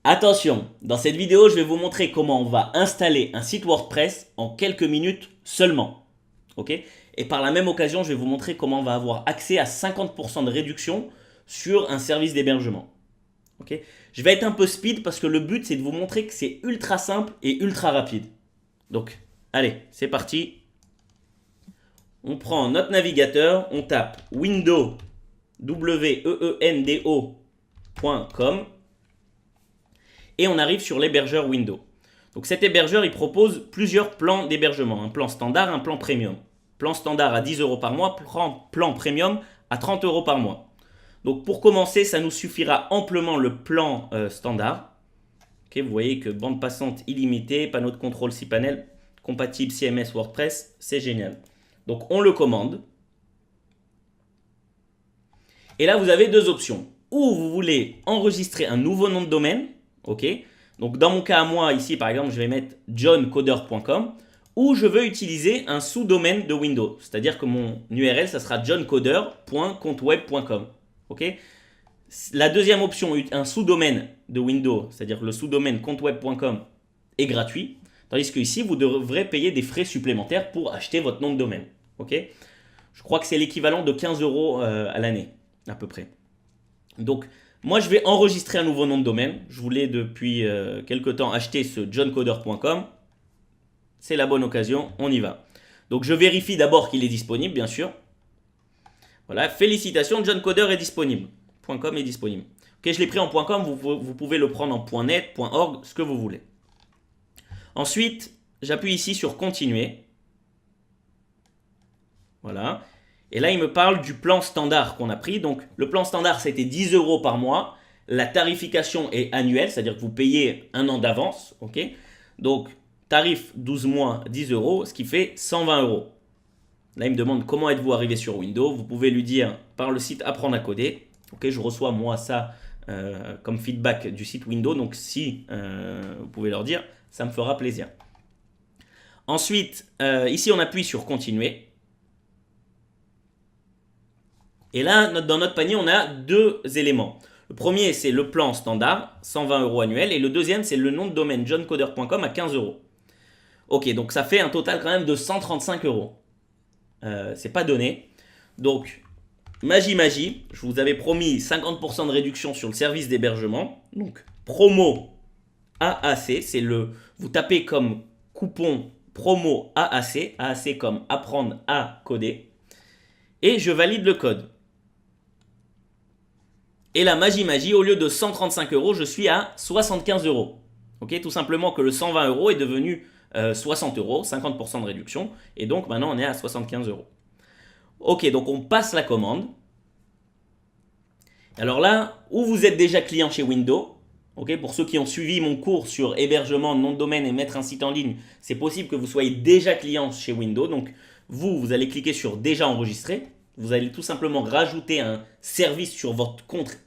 Attention, dans cette vidéo, je vais vous montrer comment on va installer un site WordPress en quelques minutes seulement. Ok? Et par la même occasion, je vais vous montrer comment on va avoir accès à 50% de réduction sur un service d'hébergement. Ok? Je vais être un peu speed parce que le but, c'est de vous montrer que c'est ultra simple et ultra rapide. Donc, allez, c'est parti. On prend notre navigateur, on tape window, wendo.com et on arrive sur l'hébergeur Windows. Donc cet hébergeur, il propose plusieurs plans d'hébergement. Un plan standard, un plan premium. Plan standard à 10 euros par mois, plan premium à 30 euros par mois. Donc pour commencer, ça nous suffira amplement le plan standard. Okay, vous voyez que bande passante illimitée, panneau de contrôle 6 panels, compatible CMS WordPress, c'est génial. Donc on le commande. Et là, vous avez deux options. Ou vous voulez enregistrer un nouveau nom de domaine, ok. Donc dans mon cas à moi, ici par exemple, je vais mettre johncoder.com, ou je veux utiliser un sous-domaine de Windows. C'est-à-dire que mon URL, ça sera johncoder.compteweb.com. Ok. La deuxième option, un sous-domaine de Windows, c'est-à-dire le sous-domaine compteweb.com, est gratuit. Tandis que ici, vous devrez payer des frais supplémentaires pour acheter votre nom de domaine. Ok. Je crois que c'est l'équivalent de 15 euros à l'année, à peu près. Donc, moi, je vais enregistrer un nouveau nom de domaine. Je voulais depuis quelques temps acheter ce johncoder.com. C'est la bonne occasion, on y va. Donc, je vérifie d'abord qu'il est disponible, bien sûr. Voilà, félicitations, johncoder est disponible. .com est disponible. Ok, je l'ai pris en .com, vous pouvez le prendre en .net, .org, ce que vous voulez. Ensuite, j'appuie ici sur continuer. Voilà. Et là, il me parle du plan standard qu'on a pris. Donc, le plan standard, c'était 10 euros par mois. La tarification est annuelle, c'est-à-dire que vous payez un an d'avance. Ok. Donc, tarif 12 mois, 10 euros, ce qui fait 120 euros. Là, il me demande comment êtes-vous arrivé sur Windows. Vous pouvez lui dire par le site Apprendre à coder. Ok, je reçois moi ça comme feedback du site Windows. Donc, si vous pouvez leur dire, ça me fera plaisir. Ensuite, ici, on appuie sur continuer. Et là, dans notre panier, on a deux éléments. Le premier, c'est le plan standard, 120 euros annuel. Et le deuxième, c'est le nom de domaine johncoder.com à 15 euros. Ok, donc ça fait un total quand même de 135 euros. C'est pas donné. Donc, magie, je vous avais promis 50% de réduction sur le service d'hébergement. Donc, promo AAC, c'est vous tapez comme coupon promo AAC, AAC comme apprendre à coder. Et je valide le code. Et la magie, au lieu de 135 euros, je suis à 75 euros. Ok, tout simplement que le 120 euros est devenu 60 euros, 50% de réduction. Et donc maintenant, on est à 75 euros. Ok, donc on passe la commande. Alors là, où vous êtes déjà client chez Windows, ok, pour ceux qui ont suivi mon cours sur hébergement, nom de domaine et mettre un site en ligne, c'est possible que vous soyez déjà client chez Windows. Donc vous allez cliquer sur déjà enregistré. Vous allez tout simplement rajouter un service sur votre compte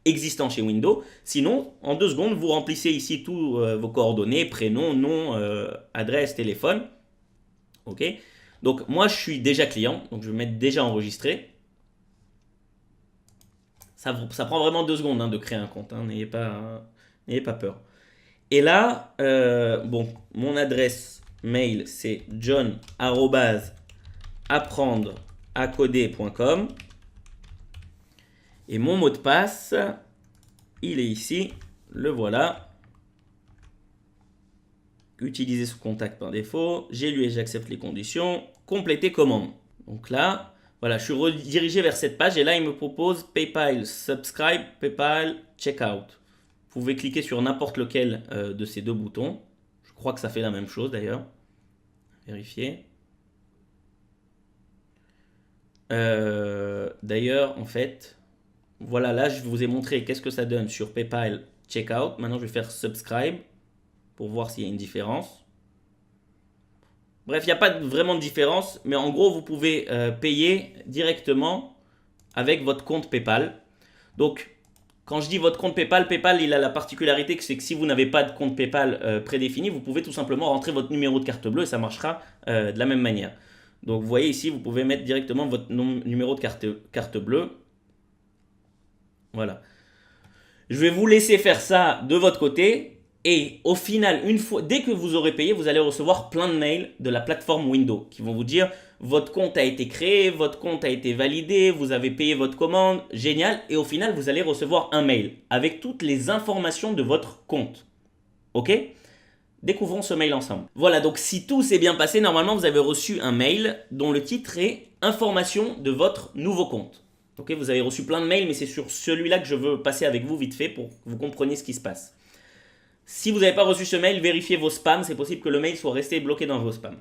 existant chez Windows. Sinon, en 2 secondes, vous remplissez ici tous vos coordonnées, prénom, nom, adresse, téléphone. Ok. Donc moi, je suis déjà client, donc je vais mettre déjà enregistré. Ça prend vraiment 2 secondes de créer un compte, n'ayez pas peur. Et là, bon, mon adresse mail, c'est john@apprendre-à-coder.com. Et mon mot de passe, il est ici, le voilà. Utiliser ce contact par défaut, j'ai lu et j'accepte les conditions, compléter commande. Donc là, voilà, je suis redirigé vers cette page et là, il me propose PayPal Subscribe, PayPal Checkout. Vous pouvez cliquer sur n'importe lequel de ces deux boutons. Je crois que ça fait la même chose d'ailleurs. Vérifier. D'ailleurs, en fait, voilà, là, je vous ai montré qu'est-ce que ça donne sur PayPal Checkout. Maintenant, je vais faire Subscribe pour voir s'il y a une différence. Bref, il n'y a pas vraiment de différence, mais en gros, vous pouvez payer directement avec votre compte PayPal. Donc, quand je dis votre compte PayPal, PayPal, il a la particularité que c'est que si vous n'avez pas de compte PayPal prédéfini, vous pouvez tout simplement rentrer votre numéro de carte bleue et ça marchera de la même manière. Donc, vous voyez ici, vous pouvez mettre directement votre numéro de carte bleue. Voilà. Je vais vous laisser faire ça de votre côté. Et au final, dès que vous aurez payé, vous allez recevoir plein de mails de la plateforme Windows qui vont vous dire votre compte a été créé, votre compte a été validé, vous avez payé votre commande, génial. Et au final, vous allez recevoir un mail avec toutes les informations de votre compte. Ok? Découvrons ce mail ensemble. Voilà, donc si tout s'est bien passé, normalement vous avez reçu un mail dont le titre est Information de votre nouveau compte. Ok, vous avez reçu plein de mails, mais c'est sur celui-là que je veux passer avec vous vite fait pour que vous compreniez ce qui se passe. Si vous n'avez pas reçu ce mail, vérifiez vos spams, c'est possible que le mail soit resté bloqué dans vos spams.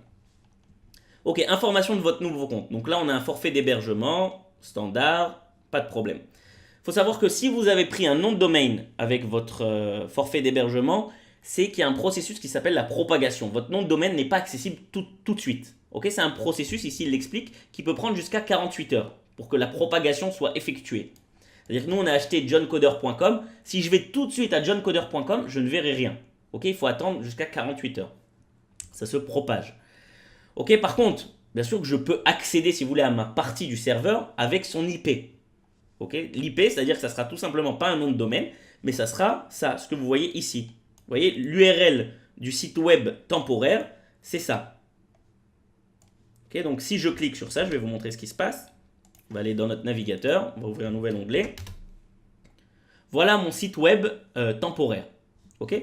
Ok, information de votre nouveau compte. Donc là, on a un forfait d'hébergement, standard, pas de problème. Il faut savoir que si vous avez pris un nom de domaine avec votre forfait d'hébergement, c'est qu'il y a un processus qui s'appelle la propagation. Votre nom de domaine n'est pas accessible tout de suite. Ok, c'est un processus, ici il l'explique, qui peut prendre jusqu'à 48 heures pour que la propagation soit effectuée. C'est-à-dire que nous, on a acheté johncoder.com. Si je vais tout de suite à johncoder.com, je ne verrai rien. Ok, il faut attendre jusqu'à 48 heures. Ça se propage. Ok, par contre, bien sûr que je peux accéder, si vous voulez, à ma partie du serveur avec son IP. Ok, l'IP, c'est-à-dire que ça sera tout simplement pas un nom de domaine, mais ça sera ça, ce que vous voyez ici. Vous voyez, l'URL du site web temporaire, c'est ça. Ok, donc si je clique sur ça, je vais vous montrer ce qui se passe. On va aller dans notre navigateur, on va ouvrir un nouvel onglet. Voilà mon site web temporaire. Ok,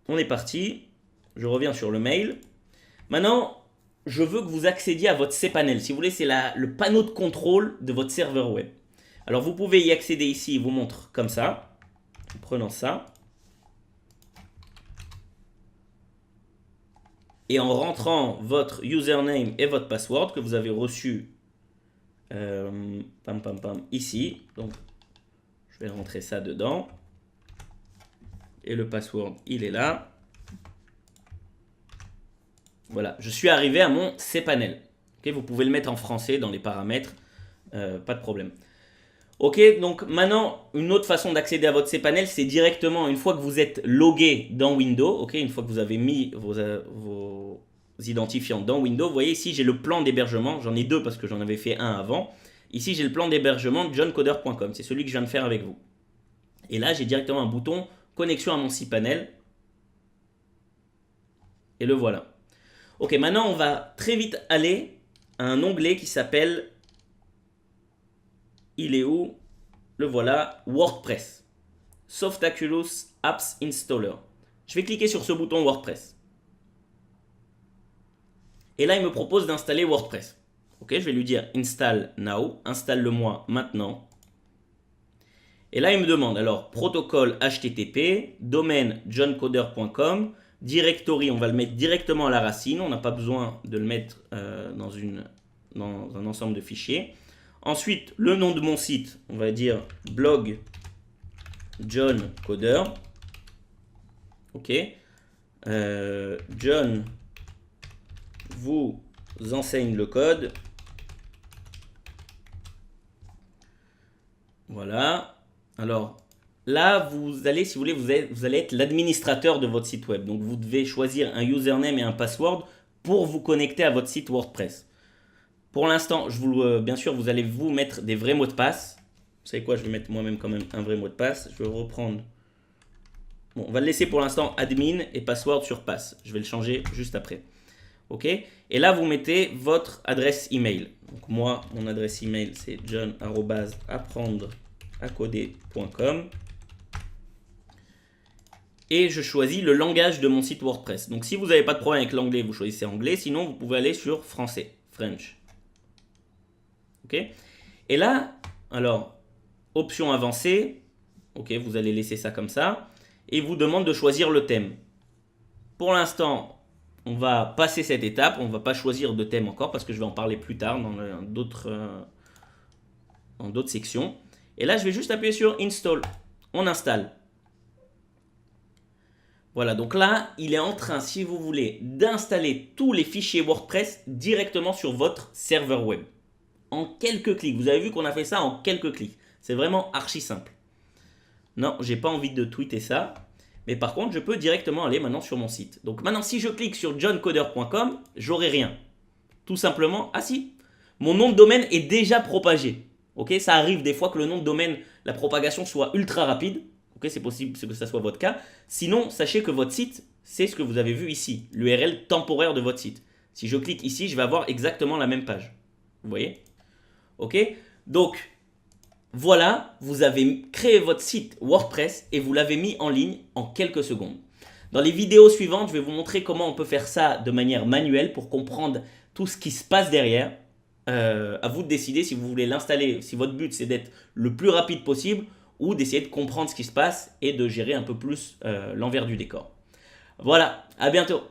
on est parti. Je reviens sur le mail. Maintenant, je veux que vous accédiez à votre cPanel. Si vous voulez, c'est le panneau de contrôle de votre serveur web. Alors, vous pouvez y accéder ici. Il vous montre comme ça. En prenant ça. Et en rentrant votre username et votre password que vous avez reçu ici. Donc, je vais rentrer ça dedans. Et le password, il est là. Voilà, je suis arrivé à mon cPanel. Okay, vous pouvez le mettre en français dans les paramètres, pas de problème. Ok, donc maintenant, une autre façon d'accéder à votre cPanel, c'est directement, une fois que vous êtes logué dans Windows, ok, une fois que vous avez mis vos identifiants dans Windows, vous voyez ici, j'ai le plan d'hébergement, j'en ai deux parce que j'en avais fait un avant. Ici, j'ai le plan d'hébergement de johncoder.com, c'est celui que je viens de faire avec vous. Et là, j'ai directement un bouton connexion à mon cPanel. Et le voilà. Ok, maintenant, on va très vite aller à un onglet qui s'appelle... Il est où? Le voilà, WordPress. Softaculous Apps Installer. Je vais cliquer sur ce bouton WordPress. Et là, il me propose d'installer WordPress. Ok, je vais lui dire Install Now. Installe-le-moi maintenant. Et là, il me demande, alors, protocole HTTP, domaine johncoder.com, directory, on va le mettre directement à la racine. On n'a pas besoin de le mettre dans un ensemble de fichiers. Ensuite, le nom de mon site, on va dire blog John Coder. Ok. John vous enseigne le code. Voilà. Alors, là, vous allez, si vous voulez, vous allez être l'administrateur de votre site web. Donc, vous devez choisir un username et un password pour vous connecter à votre site WordPress. Pour l'instant, bien sûr, vous allez vous mettre des vrais mots de passe. Vous savez quoi, je vais mettre moi-même quand même un vrai mot de passe. Je vais reprendre. Bon, on va le laisser pour l'instant admin et password sur passe. Je vais le changer juste après. Ok. Et là, vous mettez votre adresse email. Donc moi, mon adresse email, c'est john@apprendreacoder.com. Et je choisis le langage de mon site WordPress. Donc si vous n'avez pas de problème avec l'anglais, vous choisissez anglais. Sinon, vous pouvez aller sur français, French. Ok. Et là, alors, option avancée. Ok, vous allez laisser ça comme ça. Et il vous demande de choisir le thème. Pour l'instant, on va passer cette étape. On ne va pas choisir de thème encore parce que je vais en parler plus tard dans d'autres sections. Et là, je vais juste appuyer sur Install. On installe. Voilà, donc là, il est en train, si vous voulez, d'installer tous les fichiers WordPress directement sur votre serveur web. En quelques clics. Vous avez vu qu'on a fait ça en quelques clics. C'est vraiment archi simple. Non, j'ai pas envie de tweeter ça. Mais par contre, je peux directement aller maintenant sur mon site. Donc maintenant, si je clique sur johncoder.com, j'aurai rien. Tout simplement, ah si, mon nom de domaine est déjà propagé. Ok, ça arrive des fois que le nom de domaine, la propagation soit ultra rapide. Ok, c'est possible que ça soit votre cas. Sinon, sachez que votre site, c'est ce que vous avez vu ici, l'URL temporaire de votre site. Si je clique ici, je vais avoir exactement la même page. Vous voyez? Ok, donc voilà, vous avez créé votre site WordPress et vous l'avez mis en ligne en quelques secondes. Dans les vidéos suivantes, je vais vous montrer comment on peut faire ça de manière manuelle pour comprendre tout ce qui se passe derrière. À vous de décider si vous voulez l'installer, si votre but c'est d'être le plus rapide possible ou d'essayer de comprendre ce qui se passe et de gérer un peu plus l'envers du décor. Voilà, à bientôt.